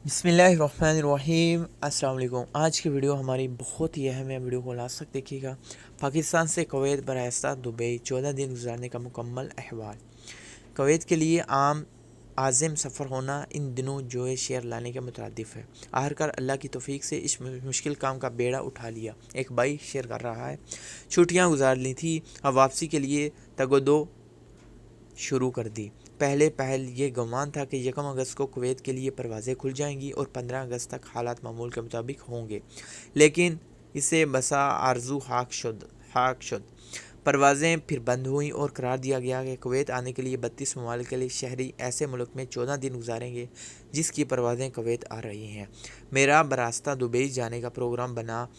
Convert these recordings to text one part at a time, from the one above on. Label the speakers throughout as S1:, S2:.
S1: बिस्मिल्लाहिर्रहमानिर्रहीम। अस्सलाम वालेकुम। आज की वीडियो हमारी बहुत ही अहम है, वीडियो को लास्ट तक देखिएगा। पाकिस्तान से कुवैत बरास्ता दुबई 14 दिन गुजारने का मुकम्मल अहवाल। कुवैत के लिए आज़म सफ़र होना इन दिनों जो है शेयर लाने के मुतरद्दिफ है। आखिरकार अल्लाह की तौफीक से इस मुश्किल काम का बेड़ा उठा लिया। एक भाई शेयर कर रहा है, छुट्टियां गुजार ली थी, अब वापसी के लिए तगदो शुरू कर दी। पहले पहल ये गुमान था कि 1 अगस्त को कुवैत के लिए परवाज़ें खुल जाएंगी और 15 अगस्त तक हालात मामूल के मुताबिक होंगे, लेकिन इसे बसा आरजू हाक शुद। परवाज़ें फिर बंद हुईं और करार दिया गया कि कुवैत आने के लिए 32 ममालिक के लिए शहरी ऐसे मुल्क में 14 दिन गुजारेंगे जिसकी परवाज़ें कुवैत आ रही हैं। मेरा बरास्ता दुबई जाने का प्रोग्राम बना।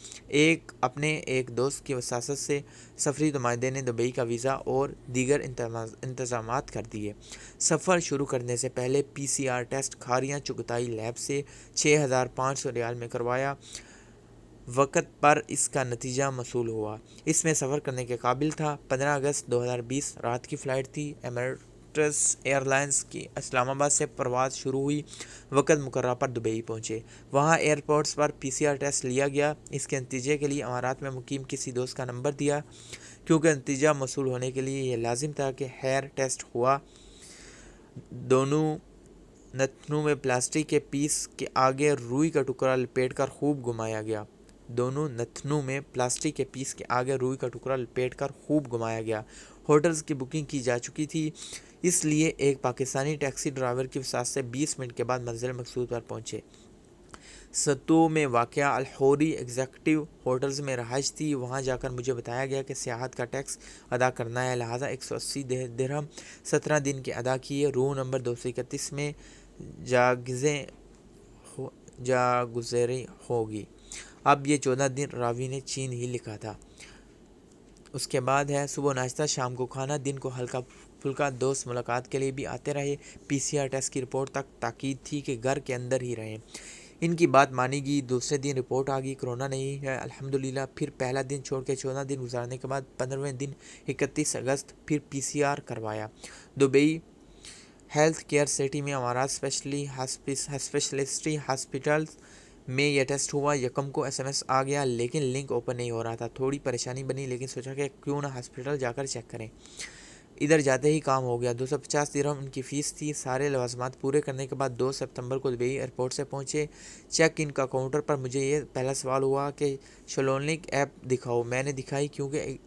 S1: अपने एक दोस्त की वसासत से सफरी नुमाइंदे ने दुबई का वीज़ा और दीगर इंतज़ामात कर दिए। सफ़र शुरू करने से पहले PCR test Kharian Chughtai lab से 6500 रियाल में करवाया। वक़्त पर इसका नतीजा मसूल हुआ। इसमें सफ़र करने के काबिल था। 15 अगस्त 2020 रात की फ़्लाइट थी। एमिरेट्स एयरलाइंस की इस्लामाबाद से परवाज़ शुरू हुई। वक़्त मुकर्रर पर दुबई पहुँचे। वहाँ एयरपोर्ट्स पर PCR टेस्ट लिया गया। इसके नतीजे के लिए अमारात में मुकीम किसी दोस्त का नंबर दिया। क्योंकि नतीजा मसूल होने के लिए यह लाजिम था कि हेयर टेस्ट हुआ। दोनों नथनों में प्लास्टिक के पीस के आगे रुई का टुकड़ा लपेटकर खूब घुमाया गया। होटल्स की बुकिंग की जा चुकी थी, इसलिए एक पाकिस्तानी टैक्सी ड्राइवर की वसात से 20 मिनट के बाद मंजिल मकसूद पर पहुंचे। सतो में वाक़या अलहौरी एग्जीक्यूटिव होटल्स में रहाइश थी। वहाँ जाकर मुझे बताया गया कि सियाहत का टैक्स अदा करना है, लिहाजा 180 दिरहम 17 दिन के अदा किए। रूम नंबर 231 में जागुज़री होगी। अब ये 14 दिन रावी ने चीन ही लिखा था। उसके बाद है सुबह नाश्ता, शाम को खाना, दिन को हल्का फुल्का। दोस्त मुलाकात के लिए भी आते रहे। PCR टेस्ट की रिपोर्ट तक ताकीद थी कि घर के अंदर ही रहें। इनकी बात मानी गई। दूसरे दिन रिपोर्ट आ गई, कोरोना नहीं है अल्हम्दुलिल्लाह। फिर पहला दिन छोड़ के 14 दिन गुजारने के बाद 15वें दिन 31 अगस्त फिर PCR करवाया। दुबई हेल्थ केयर सिटी में हमारा स्पेशलिस्ट हॉस्पिटल में यह टेस्ट हुआ। 1 को SMS आ गया, लेकिन लिंक ओपन नहीं हो रहा था। थोड़ी परेशानी बनी, लेकिन सोचा कि क्यों ना हॉस्पिटल जाकर चेक करें। इधर जाते ही काम हो गया। 250 दिरहम उनकी फ़ीस थी। सारे लवाजमात पूरे करने के बाद 2 सितंबर को दुबई एयरपोर्ट से पहुंचे। चेक इन का काउंटर पर मुझे ये पहला सवाल हुआ कि शलोनिक ऐप दिखाओ। मैंने दिखाई, क्योंकि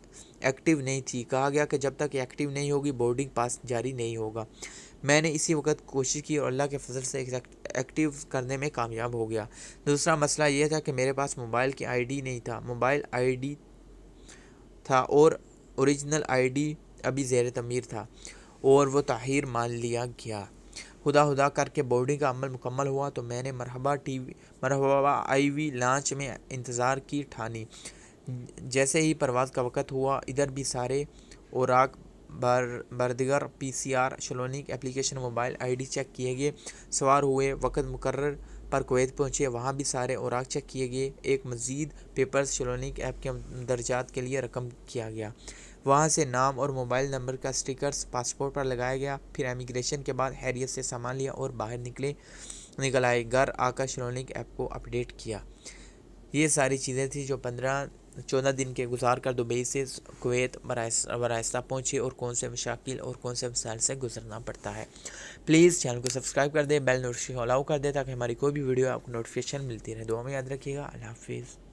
S1: एक्टिव नहीं थी। कहा गया कि जब तक एक्टिव नहीं होगी बोर्डिंग पास जारी नहीं होगा। मैंने इसी वक्त कोशिश की और अल्लाह के फजल से एक्टिव करने में कामयाब हो गया। दूसरा मसला यह था कि मेरे पास मोबाइल की ID नहीं था। मोबाइल ID था और ओरिजिनल ID अभी ज़ेर तमीर था और वो ताहीर मान लिया गया। खुदा करके बोर्डिंग का अमल मुकम्मल हुआ तो मैंने मरहबा IV लॉन्च में इंतज़ार की ठानी। जैसे ही परवाज़ का वक़्त हुआ, इधर भी सारे औराक बरदिगर PCR शलोनिक एप्लीकेशन मोबाइल ID चेक किए गए। सवार हुए, वक़्त मुकर्रर पर कुवैत पहुँचे। वहाँ भी सारे औराक चेक किए गए। एक मज़ीद पेपर्स शलोनिक ऐप के दर्जात के लिए रकम किया गया। वहाँ से नाम और मोबाइल नंबर का स्टिकर्स पासपोर्ट पर लगाया गया। फिर इमिग्रेशन के बाद हैरियत से सामान लिया और बाहर निकल आए। घर आकर शलोनिक ऐप को अपडेट किया। ये सारी चीज़ें थी जो 14 दिन के गुजार कर दुबई से कुवैत बरास्ता पहुँचे और कौन से मशाकिल और कौन से मसाइल से गुजरना पड़ता है। प्लीज़ चैनल को सब्सक्राइब कर दे, बेल नोटिफिकेशन अलाउ कर दे ताकि हमारी कोई भी वीडियो आपको नोटिफिकेशन मिलती रहे। दुआ में याद रखिएगा। अल्लाह हाफिज़।